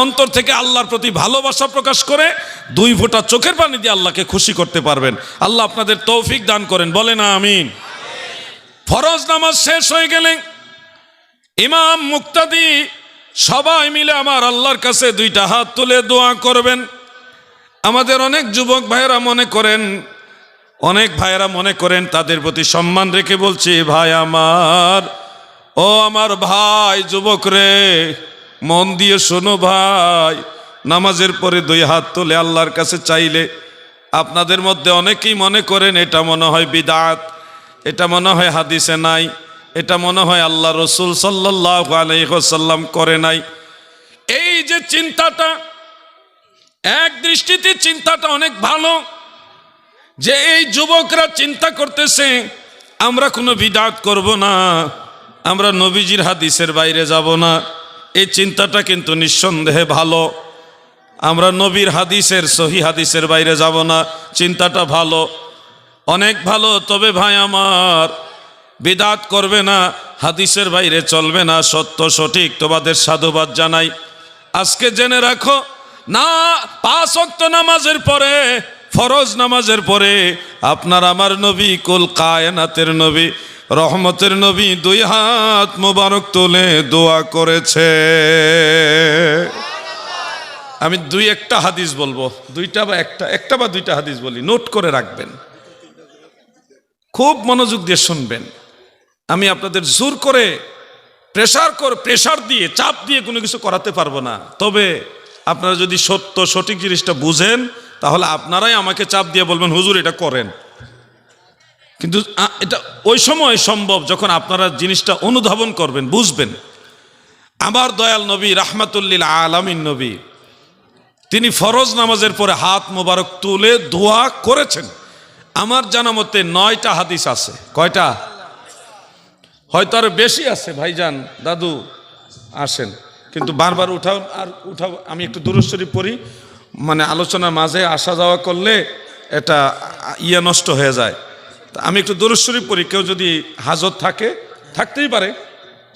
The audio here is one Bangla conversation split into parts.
অন্তর থেকে আল্লাহর প্রতি ভালোবাসা প্রকাশ করে 2 ফোঁটা চোখের পানি দিয়ে আল্লাহকে খুশি করতে পারবেন। আল্লাহ আপনাদের তৌফিক দান করেন, বলেন আমিন। ফরজ নামাজ শেষ হয়ে গেলে ইমাম মুক্তাদি সবাই মিলে আমার আল্লাহর কাছে 2টা হাত তুলে দোয়া করবেন। আমাদের অনেক যুবক ভাইয়েরা মনে করেন তাদের প্রতি সম্মান রেখে বলছি, ভাই আমার, ও আমার ভাই যুবক রে, মন দিয়ে শোনো ভাই, নামাজের পরে 2 হাত তুলে আল্লাহর কাছে চাইলে আপনাদের মধ্যে অনেকেই মনে করেন এটা মনে হয় বিদআত, এটা মনে হয় হাদিসে নাই, এটা মনে হয় আল্লাহ রসুল সাল্লাল্লাহু আলাইহি ওয়াসাল্লাম করে নাই। এই যে চিন্তাটা, এক দৃষ্টিতে চিন্তাটা অনেক ভালো, যে এই যুবকরা চিন্তা করতেছে আমরা কোনো বিদআত করব না, আমরা নবীজির হাদিসের বাইরে যাব না। এই চিন্তাটা কিন্তু নিঃসন্দেহে ভালো। আমরা নবীর হাদিসের, সহি হাদিসের বাইরে যাব না, চিন্তাটা ভালো, অনেক ভালো। তবে ভাই আমার, বিদআত করবে না, হাদিসের বাইরে চলবে না, সত্য সঠিক তোমাদের সাধুবাদ জানাই। আজকে জেনে রাখো না, 5 ওয়াক্ত নামাজের পরে, ফরজ নামাজের পরে আপনার আমার নবী, কুল কায়নাতের নবী, রহমতের নবী 2 হাত মোবারক তুলে দোয়া করেছে। আমি 2-1টা হাদিস বলবো, 2টা বা একটা বা 2টা হাদিস বলি, নোট করে রাখবেন, খুব মনোযোগ দিয়ে শুনবেন। আমি আপনাদের জোর করে প্রেশার দিয়ে, চাপ দিয়ে কোনো কিছু করাতে পারবো না। তবে আপনারা যদি সত্য সঠিক জিনিসটা বুঝেন, তাহলে আপনারাই আমাকে চাপ দিয়ে বলবেন হুজুর এটা করেন। কিন্তু এটা ওই সময় সম্ভব যখন আপনারা জিনিসটা অনুধাবন করবেন, বুঝবেন। আমার দয়াল নবী, রাহমাতুল আলামিন নবী, তিনি ফরজ নামাজের পরে হাত মোবারক তুলে দোয়া করেছেন। আমার জানা মতে 9টা হাদিস আছে। কয়টা? হয়তো আরো বেশি আছে। ভাইজান, দাদু আসেন, কিন্তু বারবার উঠাও আর উঠাও। আমি একটু দুরূদ শরীফ পড়ি, মানে আলোচনার মাঝে আসা যাওয়া করলে এটা নষ্ট হয়ে যায়। আমি একটু দুরূদ শরীফ পড়ি, কেউ যদি হাজত থাকতেই পারে,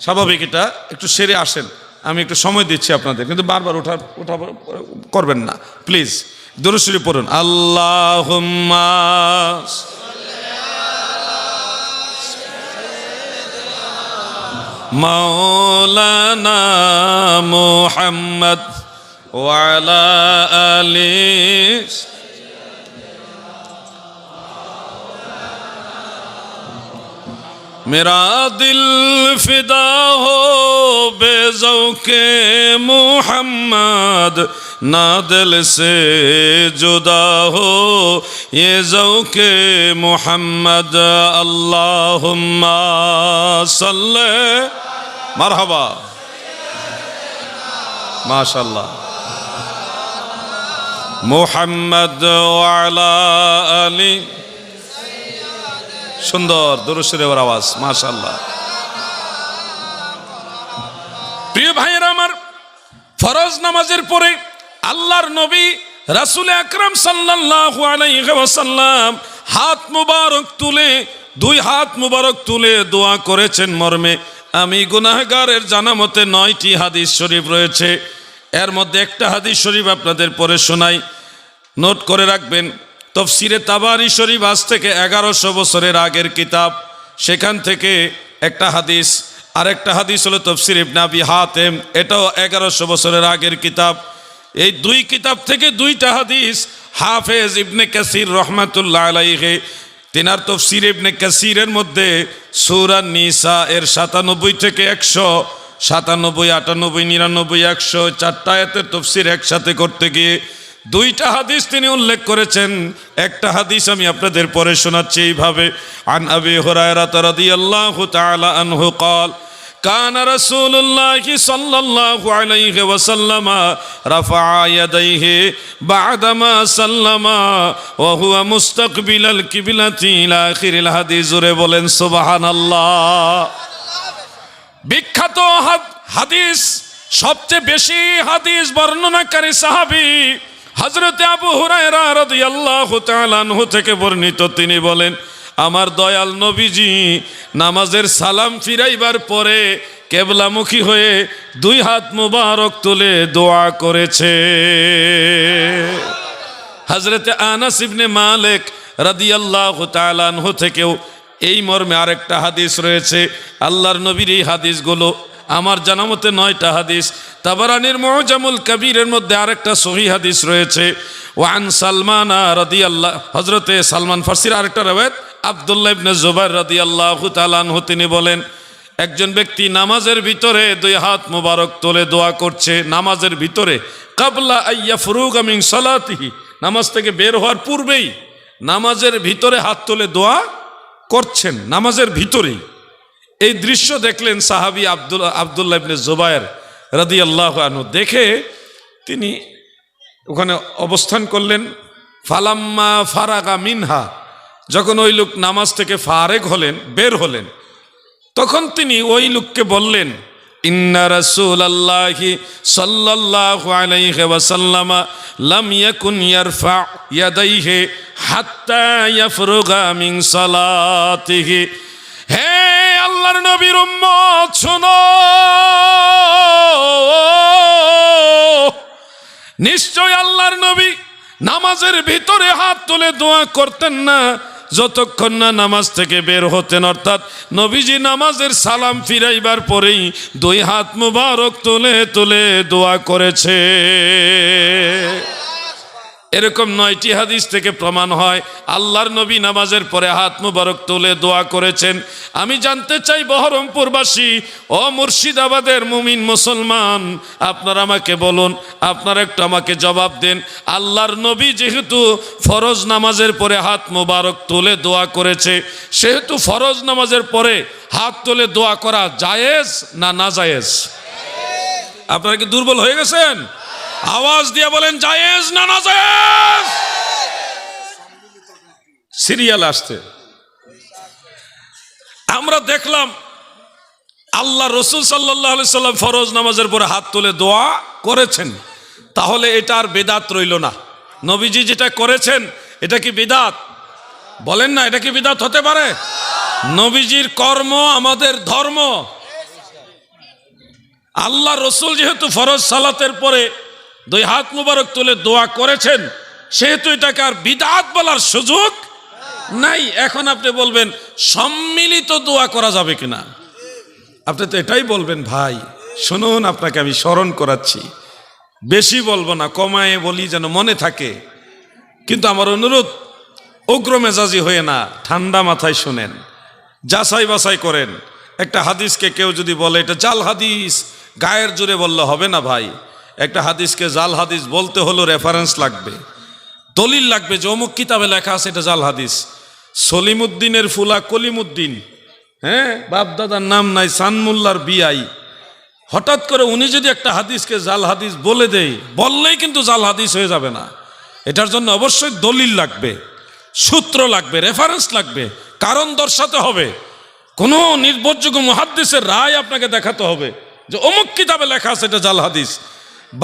স্বাভাবিক, এটা একটু সেরে আসেন। আমি একটু সময় দিচ্ছি আপনাদের, কিন্তু বারবার উঠা করবেন না প্লিজ। দুরূদ শরীফ পড়ুন। আল্লাহুম্মা মাওলানা মুহাম্মদ ওয়া আলা আলিহি मेरा दिल फिदा हो बेज़ौक़े मुहम्मद, ना दिल से जुदा हो ये ज़ौक़े मुहम्मद। अल्लाहुम्मा सल्ले मरहबा, माशाअल्लाह, मुहम्मद व अला आली। সুন্দর দুরূদ শরীফের আওয়াজ, মাশাআল্লাহ। প্রিয় ভাইয়েরা আমার, ফরজ নামাজের পরে আল্লাহর নবী রাসূল আকরাম সাল্লাল্লাহু আলাইহি ওয়াসাল্লাম হাত মুবারক তুলে, 2 হাত মুবারক তুলে দোয়া করেছেন মর্মে আমি গুনাহগারের জানা মতে 9টি হাদিস শরীফ রয়েছে। এর মধ্যে একটা হাদিস শরীফ আপনাদের পড়ে শোনাই, নোট করে রাখবেন। তফসিরে তাবারি শরীফ আজ থেকে 1100 বছরের আগের কিতাব, সেখান থেকে একটা হাদিস। আরেকটা হাদিস হলো তফসির ইবনে আবি হাতেম, এটাও 1100 বছরের আগের কিতাব। এই 2 কিতাব থেকে 2টা হাদিস হাফেজ ইবনে কাসির রহমাতুল্লাহ আলাইহি তিনার তফসির ইবনে কাসিরের মধ্যে সূরা নিসা এর 97 থেকে 100, 97, 98, 99, 100 4টা আয়াতের তফসির একসাথে করতে গিয়ে 2টা হাদিস তিনি উল্লেখ করেছেন। একটা হাদিস আমি আপনাদের পরে শোনাচ্ছি এইভাবে। আন আবি হুরায়রা রাদিয়াল্লাহু তাআলা আনহু قال كان رسول الله صلى الله عليه وسلم رفع يديه بعدما سلم وهو مستقبل القبلة إلى آخر الحديث। বলেন সুবহানাল্লাহ। বিখ্যাত হাদিস, সবচেয়ে বেশি হাদিস বর্ণনাকারী সাহাবী হযরত আবু হুরায়রা রাদিয়াল্লাহু তাআলা আনহু থেকে বর্ণিত। তিনি বলেন, আমার দয়াল নবীজি নামাজের সালাম ফিরাইবার পরে কেবলামুখী হয়ে দুই হাত মুবারক তুলে দোয়া করেছে। হযরতে আনাস ইবনে মালিক রাদিয়াল্লাহু তাআলা আনহু থেকেও এই মর্মে আরেকটা হাদিস রয়েছে। আল্লাহর নবীর এই হাদিসগুলো আমার জানা মতে 9টা হাদিস। তাবারানির মুআজামুল কবিরের মধ্যে আরেকটা সহিহ হাদিস রয়েছে। ওয়ান সালমান রাদিয়াল্লাহু, হযরতে সালমান ফারসির আরেকটা riwayat আব্দুল্লাহ ইবনে জুবাইর রাদিয়াল্লাহু তাআলা আনহু তিনি বলেন, একজন ব্যক্তি নামাজের ভিতরে দুই হাত মুবারক তুলে দোয়া করছে, নামাজের ভিতরে কাবলা আইয়া ফুরুগা মিন সালাতিহি, নামাজ থেকে বের হওয়ার পূর্বেই নামাজের ভিতরে হাত তুলে দোয়া করছেন, নামাজের ভিতরেই। এই দৃশ্য দেখলেন সাহাবী আব্দুল্লাহ ইবনে জুবাইর রাদিয়াল্লাহু আনহু। দেখে তিনি ওখানে অবস্থান করলেন। ফালাম্মা ফারাগা মিনহা, যখন ওই লোক নামাজ থেকে ফারেগ হলেন, বের হলেন, তখন তিনি ওই লোককে বললেন, ইন্না রাসূলুল্লাহি সাল্লাল্লাহু আলাইহি ওয়াসাল্লাম লাম ইয়াকুন ইয়ারফা ইয়াদাইহি হাত্তা ইয়াফরুগা মিন সালাতিহি। হে আল্লাহর নবীর উম্মত শোনো, নিশ্চয় আল্লাহর নবী নামাজের ভিতরে হাত তুলে দোয়া করতেন না যতক্ষণ না নামাজ থেকে বের হতেন। অর্থাৎ নবীজি নামাজের সালাম ফিরাইবার পরেই দুই হাত মুবারক তুলে তুলে দোয়া করেছে। এরকম 9টি হাদিস থেকে প্রমাণ হয় আল্লাহর নবী নামাজের পরে হাত মুবারক তুলে দোয়া করেছেন। আমি জানতে চাই বহরমপুরবাসী ও মুর্শিদাবাদের মুমিন মুসলমান, আপনারা আমাকে বলুন, আপনারা একটু আমাকে জবাব দেন, আল্লাহর নবী যেহেতু ফরজ নামাজের পরে হাত মুবারক তুলে দোয়া করেছে, সেহেতু ফরজ নামাজের পরে হাত তুলে দোয়া করা জায়েজ না নাজায়েজ? আপনারা কি দুর্বল হয়ে গেছেন? আওয়াজ দিয়ে বলেন জায়েজ না নাজায়েজ। সিরিয়াল আসছে। আমরা দেখলাম আল্লাহ রসুল সাল্লাল্লাহু আলাইহি সাল্লাম ফরজ নামাজের পরে হাত তুলে দোয়া করেছেন, তাহলে এটা আর বিদআত রইল না। নবীজি যেটা করেছেন এটা কি বিদআত? বলেন না, এটা কি বিদআত হতে পারে? নবীজির কর্ম আমাদের ধর্ম। আল্লাহ রসুল যেহেতু ফরজ সালাতের পরে দুই হাত মুবারক তুলে দোয়া করেছেন, সেহেতু এটাকে আর বিদআত বলার সুযোগ নাই। এখন আপনি বলবেন সম্মিলিত দোয়া করা যাবে কিনা? আপনি তো এটাই বলবেন। ভাই শুনুন, আপনাকে আমি স্মরণ করাচ্ছি, বেশি বলবো না, কমায়ে বলি যেন মনে থাকে। কিন্তু আমার অনুরোধ, উগ্র মেজাজি হয়ে না, ঠান্ডা মাথায় শুনেন, যাচাই বাছাই করেন। একটা হাদিসকে কেউ যদি বলে এটা জাল হাদিস, গায়ের জোরে বললে হবে না ভাই। একটা হাদিসকে জাল হাদিস বলতে হলো রেফারেন্স লাগবে, দলিল লাগবে যে অমুক কিতাবে লেখা আছে এটা জাল হাদিস। সলিমুদ্দিনের ফুলা কলিমুদ্দিন, হ্যাঁ, বাপ দাদার নাম নাই, সানমুল্লার বিআই, হঠাৎ করে উনি যদি একটা হাদিসকে জাল হাদিস বলে দেয়, বললেই কিন্তু জাল হাদিস হয়ে যাবে না। এটার জন্য অবশ্যই দলিল লাগবে, সূত্র লাগবে, রেফারেন্স লাগবে, কারণ দর্শাতে হবে। কোনো নির্ভরযোগ্য মুহাদ্দিসের রায় আপনাকে দেখাতে হবে যে অমুক কিতাবে লেখা আছে এটা জাল হাদিস।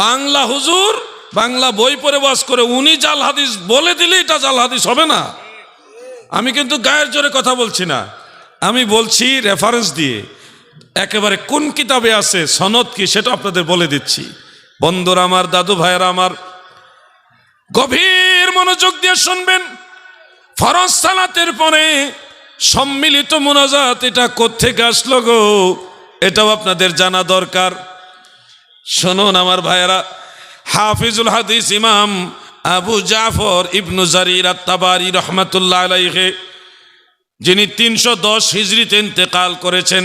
বাংলা হুজুর বাংলা বই পড়ে বাস করে উনি জাল হাদিস বলে দিলে এটা জাল হাদিস হবে না। আমি কিন্তু গায়ের জোরে কথা বলছি না, আমি বলছি রেফারেন্স দিয়ে, একেবারে কোন কিতাবে আছে, সনদ কি, সেটা আপনাদের বলে দিচ্ছি। বন্ধুরা আমার, দাদু ভাইয়েরা আমার, গভীর মনোযোগ দিয়ে শুনবেন। ফরজ সালাতের পরে সম্মিলিত মুনাজাত এটা কোত্থেকে আসলো গো, এটাও আপনাদের জানা দরকার। শুনুন আমার ভাইয়েরা, হাফিজুল হাদিস ইমাম আবু জাফর ইবনু জারির আত-তাবারি রহমাতুল্লাহ আলাইহি, যিনি 310 হিজরিতে ইন্তেকাল করেছেন,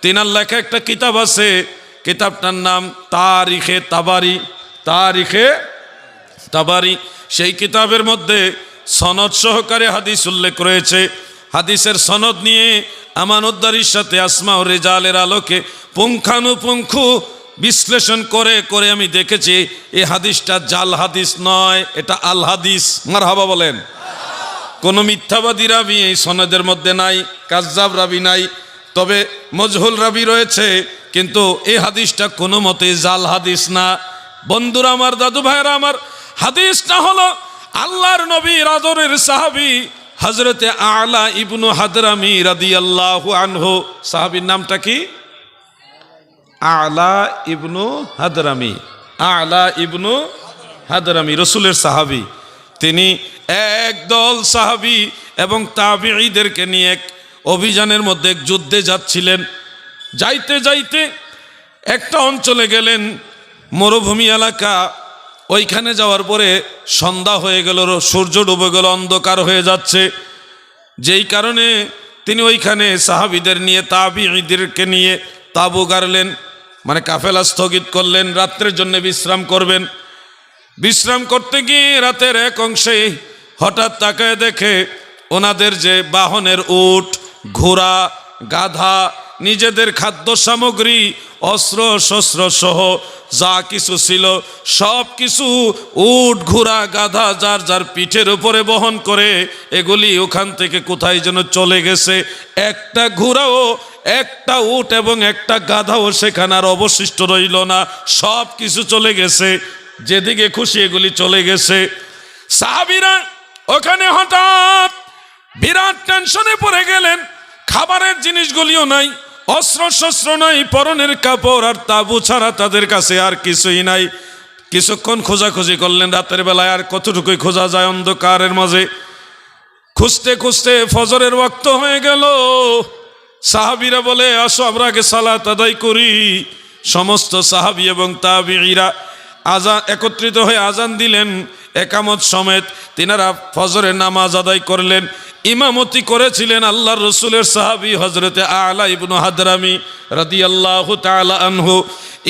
তিনার লেখা একটা কিতাব আছে, কিতাবটার নাম তারিখে তাবারি। তারিখে তাবারি, সেই কিতাবের মধ্যে সনদ সহকারে হাদিস উল্লেখ রয়েছে। হাদিসের সনদ নিয়ে আমানতদারির সাথে আসমা ও রিজালের আলোকে পুঙ্খানুপুঙ্খ বিশ্লেষণ করে করে আমি দেখেছি এই হাদিসটা জাল হাদিস নয়, এটা আল হাদিস। মারহাবা বলেন। কোনো মিথ্যাবাদী রাবি এই সনদের মধ্যে নাই, কাজ্জাব রাবি নাই, তবে মজহুল রাবি রয়েছে, কিন্তু এই হাদিসটা কোনো মতে জাল হাদিস না। বন্ধুরা আমার, দাদু ভাইরা আমার, হাদিসটা হলো আল্লাহর নবীর আদরের সাহাবী হযরতে আলা ইবনু হাদরামি রাদিয়াল্লাহু আনহু। সাহাবীর নামটা কি? আলা ইবনু হাদরামি, আলা ইবনু হাদরামি রসুলের সাহাবী। তিনি একদল সাহাবী এবং তাবিঈদেরকে নিয়ে এক অভিযানের মধ্যে এক যুদ্ধে যাচ্ছিলেন। যাইতে যাইতে একটা অঞ্চলে গেলেন, মরুভূমি এলাকা। ওইখানে যাওয়ার পরে সন্ধ্যা হয়ে গেল, সূর্য ডুবে গেল, অন্ধকার হয়ে যাচ্ছে। যেই কারণে তিনি ওইখানে সাহাবীদের নিয়ে, তাবিঈদেরকে নিয়ে তাঁবু গাড়লেন, মানে কাফেলা স্থগিত করলেন, রাত্রের জন্য বিশ্রাম করবেন। বিশ্রাম করতে গিয়ে রাতের এক অংশে হঠাৎ তাকায় দেখে ওনাদের যে বাহনের উট, ঘোড়া, গাধা, নিজেদের খাদ্য সামগ্রী, অস্ত্র শস্ত্র সহ যা কিছু ছিল সব কিছু উট, ঘোড়া, গাধা যার যার পিঠের উপরে বহন করে এগুলি ওখান থেকে কোথায় যেন চলে গেছে। একটা ঘোড়াও, একটা উট এবং একটা গাধাও সেখানে আর অবশিষ্ট রইল না, সব কিছু চলে গেছে। যেদিকে খুশি এগুলি চলে গেছে। সাহাবীরা ওখানে হঠাৎ বিরাট টেনশনে পড়ে গেলেন। খাবারের জিনিসগুলিও নাই, অস্ত্র শস্ত্র নাই, পরনের কাপড় আর তাঁবু ছাড়া তাদের কাছে আর কিছুই নাই। কিছুক্ষণ খোঁজাখুঁজি করলেন, রাতের বেলায় আর কতটুকুই খোঁজা যায় অন্ধকারের মাঝে। খুঁজতে খুঁজতে ফজরের ওয়াক্ত হয়ে গেল। সাহাবীরা বলে, আসো আমরা আগে সালাত আদায় করি। সমস্ত সাহাবী এবং তাবিঈরা আজান একত্রিত হয়ে আজান দিলেন, একামত সমেত তিনারা ফজরের নামাজ আদায় করলেন। ইমামতি করেছিলেন আল্লাহর রসুলের সাহাবী হযরতে আলা ইবনু হাদরামি রাদিয়াল্লাহু তাআলা আনহু।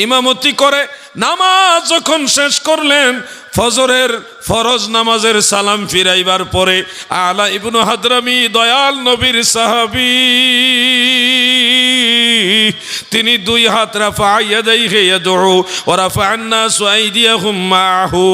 ইমামতি করে নামাজ যখন শেষ করলেন, ফজরের ফরজ নামাজের সালাম ফিরাইবার পরে আলা ইবনু হাদরামি দয়াল নবীর সাহাবী, তিনি দুই হাত রাফা ইয়াদাইহি ইয়াদউ ওয়া রাফা'আন নাসু আইদিয়াহুম মা'হু।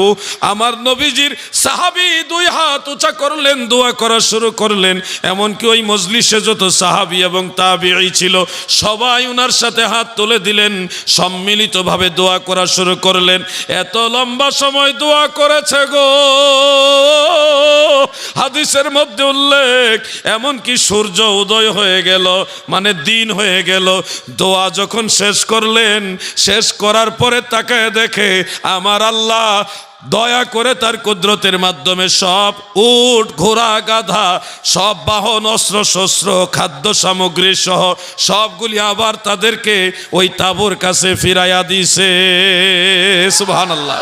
আমার নবীজির সাহাবী দুই হাত উঁচা করলেন, দোয়া করা শুরু করলেন। এমনকি ওই মজলিসে যত সাহাবী এবং তাবিঈ ছিল সবাই উনার সাথে হাত তুলে দিলেন, সম্মিলিতভাবে দোয়া করা শুরু করলেন। এত লম্বা সময় দোয়া করেছে গো, হাদিসের মধ্যে উল্লেখ, এমনকি সূর্য উদয় হয়ে গেল, মানে দিন হয়ে গেল। দোয়া যখন শেষ করলেন, শেষ করার পরে তাকায় দেখে আমার আল্লাহ দয়া করে তার কুদরতের মাধ্যমে সব উট, ঘোড়া, গাধা, সব বাহন, অস্ত্র শস্ত্র, খাদ্য সামগ্রী সহ সবগুলি আবার তাদেরকে ওই তাঁবুর কাছে ফিরাইয়া দিছে। সুবহানাল্লাহ।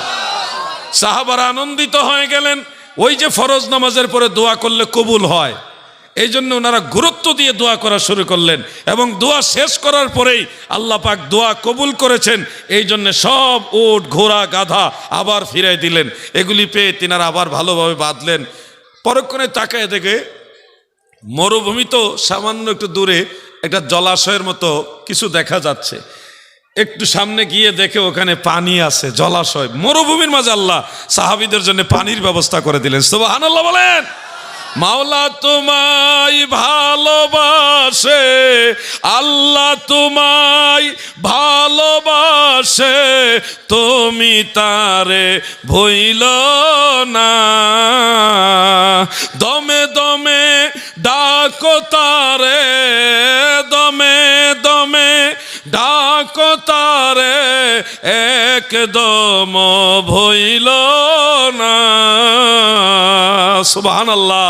সাহাবারা আনন্দিত হয়ে গেলেন। ওই যে ফরজ নামাজের পরে দোয়া করলে কবুল হয়, এই জন্য ওনারা গুরুত্ব দিয়ে দোয়া করা শুরু করলেন এবং দোয়া শেষ করার পরেই আল্লাহ পাক দোয়া কবুল করেছেন। এই জন্য সব উট, ঘোড়া, গাধা আবার ফিরাই দিলেন। এগুলি পেয়ে তিনারা আবার ভালোভাবে বাঁধলেন। পরক্ষণে তাকায় দেখে মরুভূমি তো সামান্য একটু দূরে একটা জলাশয়ের মতো কিছু দেখা যাচ্ছে। একটু সামনে গিয়ে দেখে ওখানে পানি আছে, জলাশয়। মরুভূমির মাঝে আল্লাহ সাহাবীদের জন্য পানির ব্যবস্থা করে দিলেন। সুবহানাল্লাহ বলেন। মাওলা তোমায় ভালোবাসে, আল্লাহ তোমায় ভালোবাসে, তুমি তারে ভুইল না। দমে দমে ডাকো তারে, দমে দমে ডাকো তারে, একদম ভুইল না। সুবহানাল্লাহ।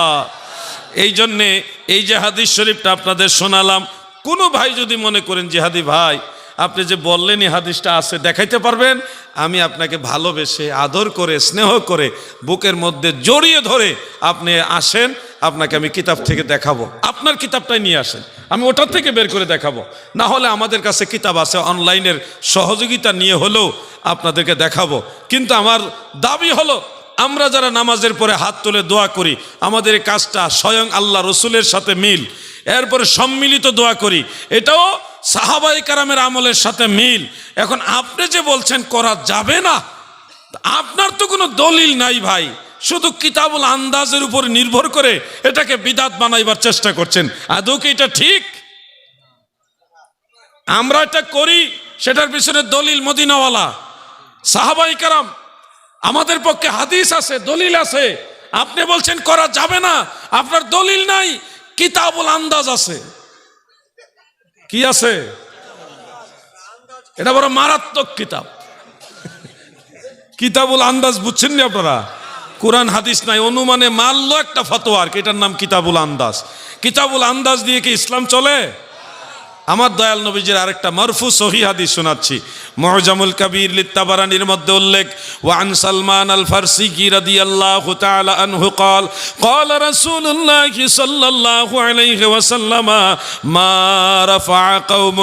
এই জন্যে এই যে হাদিস শরীফটা আপনাদের শোনালাম, কোনো ভাই যদি মনে করেন জিহাদি ভাই আপনি যে বললেন এই হাদিসটা আছে, দেখাইতে পারবেন? আমি আপনাকে ভালোবেসে, আদর করে, স্নেহ করে, বুকের মধ্যে জড়িয়ে ধরে আপনি আসেন, আপনাকে আমি কিতাব থেকে দেখাবো। আপনার কিতাবটাই নিয়ে আসেন, আমি ওটার থেকে বের করে দেখাবো। না হলে আমাদের কাছে কিতাব আছে, অনলাইনের সহযোগিতা নিয়ে হলেও আপনাদেরকে দেখাবো। কিন্তু আমার দাবি হলো, আমরা যারা নামাজের পরে হাত তুলে দোয়া করি, আমাদের এই কাজটা স্বয়ং আল্লাহ রসুলের সাথে মিল। এরপরে সম্মিলিত দোয়া করি, এটাও সাহাবায়ে কেরামের আমলের সাথে মিল। এখন আপনি যে বলছেন করা যাবে না, আপনার তো কোনো দলিল নাই ভাই, শুধু কিতাবুল আন্দাজের উপর নির্ভর করে এটাকে বিদাত বানাইবার চেষ্টা করছেন। আদৌ কি এটা ঠিক? আমরা এটা করি, সেটার পিছনে দলিল মদিনাওয়ালা, সাহাবায়ে কেরাম, আমাদের পক্ষে হাদিস আছে, দলিল আছে। আপনি বলছেন করা যাবে না, আপনার দলিল নাই, কিতাবুল আন্দাজ আছে। কি আছে? এটা বড় মারাত্মক কিতাব। কিতাবুল আন্দাজ বুঝছেন না আপনারা? কোরআন হাদিস নাই, অনুমানে মানলো একটা ফতোয়া, আর কি, এটার নাম কিতাবুল আন্দাজ। কিতাবুল আন্দাজ দিয়ে কি ইসলাম চলে? আমার দয়াল নবীজির আরেকটা মারফু সহিহ হাদিস শোনাচ্ছি। মুআজামুল কাবীর লিত-তাবারানির মধ্যে উল্লেখ, ওয়া আন সালমান আল ফারসি রাদিয়াল্লাহু তাআলা আনহু قال قال رسول الله صلى الله عليه وسلم ما رفع قوم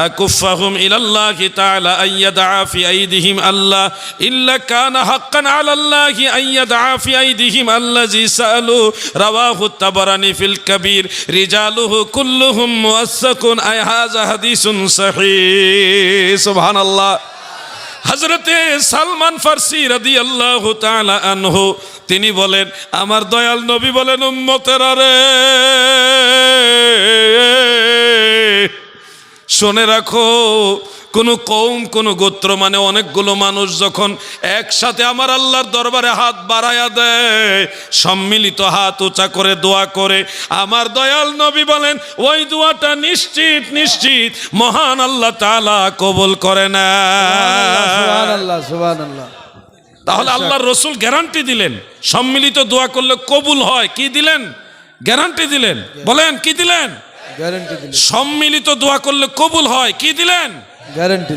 اكفهم الى الله تعالى ان يدعى في ايديهم الله الا كان حقا على الله ان يدعى في ايديهم الذي سالوا رواه الطبراني في الكبير رجاله كلهم موثقون اي هذا حديث صحيح سبحان الله। হযরতে সালমান ফারসি রাদিয়াল্লাহু তাআলা আনহু তিনি বলেন, আমার দয়াল নবী বলেন, উম্মতেরা রে, শুনে রাখো, কোন কওম, কোন গোত্র, মানে অনেকগুলো মানুষ যখন একসাথে আমার আল্লাহর দরবারে হাত বাড়ায়া দেয়, সম্মিলিত হাত উঁচা করে দোয়া করে, আমার দয়াল নবী বলেন ওই দোয়াটা নিশ্চিত নিশ্চিত মহান আল্লাহ তাআলা কবুল করে না। সুবহানাল্লাহ সুবহানাল্লাহ। তাহলে আল্লাহর রাসূল গ্যারান্টি দিলেন সম্মিলিত দোয়া করলে কবুল হয়। কি দিলেন? গ্যারান্টি দিলেন। বলেন কি দিলেন? গ্যারান্টি দিলেন। সম্মিলিত দোয়া করলে কবুল হয়। কি দিলেন?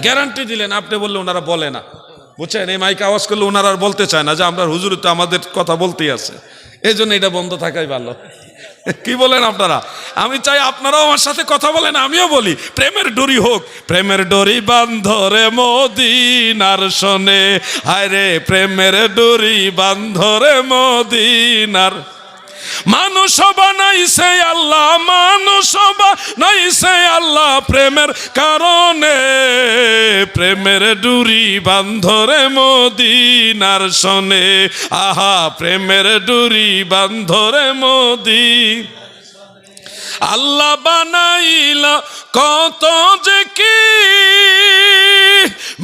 গ্যারান্টি দিলেন। আপনি বললে ওনারা বলে না, বুঝছেন? এই মাইকে আওয়াজ করলে ওনারা আর বলতে চায় না যে আমরা হুজুর তো আমাদের কথা বলতেই আছে, এই জন্য এটা বন্ধ থাকাই ভালো। কি বলেন আপনারা? আমি চাই আপনারাও আমার সাথে কথা বলেন, আমিও বলি, প্রেমের ডোরি হোক, প্রেমের ডোরি বান্ধরে মদিনার শোনে, হায় রে প্রেমের ডোরি বান্ধরে মদিনার। মানুষ বানাইছে আল্লাহ, মানুষ বানাইছে আল্লাহ প্রেমের কারণে, প্রেমের ডুরি বান্ধরে মদিনার শোনে, আহা প্রেমের ডুরি বান্ধরে মদি। আল্লাহ বানাইলা কত যে কি,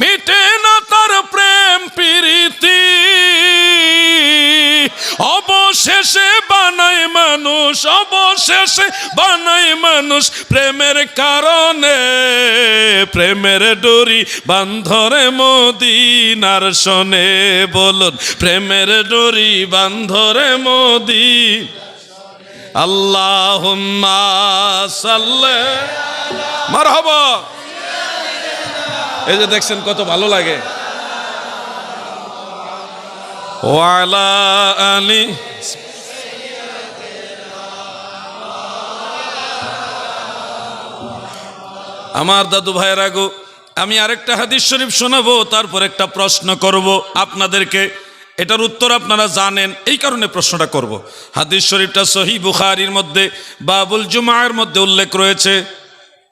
মিটে না তার প্রেম প্রীতি, অবশেষে বানায় মানুষ, অবশেষে বানায় মানুষ প্রেমের কারণে, প্রেমের ডোরি বান্ধরে মদিনার শোনে। বলুন প্রেমের ডোরি বান্ধরে মদি। আল্লাহুম্মা সাল্লি মারহাবা। এই যে দেখছেন কত ভালো লাগে। ওয়ালা আলি, আমার দাদু ভাইয়েরা গো, আমি আরেকটা হাদিস শরীফ শোনাবো, তারপর একটা প্রশ্ন করব আপনাদেরকে। এটার উত্তর আপনারা জানেন, এই কারণে প্রশ্নটা করব। হাদিস শরীফটা সহিহ বুখারীর মধ্যে বাবুল জুমার মধ্যে উল্লেখ রয়েছে।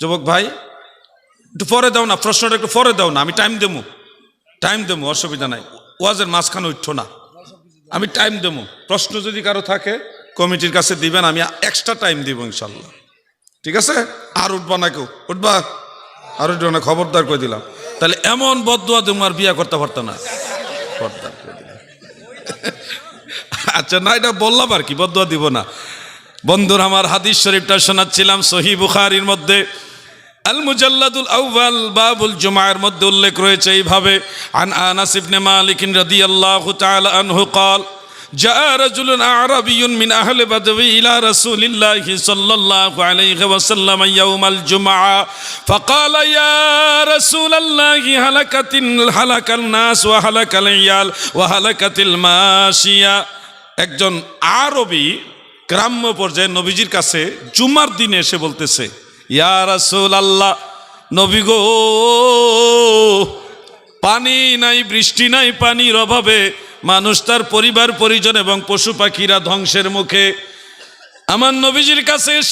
যুবক ভাই একটু পরে দাও না, প্রশ্নটা একটু পরে দাও না, আমি টাইম দেবো, অসুবিধা নাই, ওয়াজের মাঝখানে উঠো না, আমি টাইম দেবো। প্রশ্ন যদি কারো থাকে কমিটির কাছে দিবেন, আমি এক্সট্রা টাইম দিব ইনশাল্লাহ, ঠিক আছে? আর উঠবা না, কেউ উঠবা আর উঠবা না, খবরদার করে দিলাম। তাহলে এমন বদদুয়া দেবো আর বিয়া করতে পারতো না, খবরদার করে দিলাম। আচ্ছা না, এটা বললাম আর কি, বদদুয়া দিব না। বন্ধুর আমার হাদিস শরীফটা শোনাচ্ছিলাম সহিহ বুখারীর মধ্যে আল মুজাল্লাদুল আউয়াল বাবুল জুমার মধ্যে উল্লেখ রয়েছে এইভাবে, আন আনাস ইবনে মালিক রাদিয়াল্লাহু তাআলা আনহু قال جاء رجل أعرابي من أهل بدو إلى رسول الله صلى الله عليه وسلم يوم الجمعة فقال يا رسول الله هلك الناس وهلك العيال وهلكت الماشية। একজন আরবি গ্রাম্য পর্যায়ে নবীজির কাছে জুমার দিনে এসে বলতেছে, ইয়া রাসূলুল্লাহ, নবী গো, পানি নাই, বৃষ্টি নাই, পানির অভাবে মানুষ তার পরিবার পরিজন এবং পশু পাখিরা ধ্বংসের মুখে। আমার নবীজির কাছে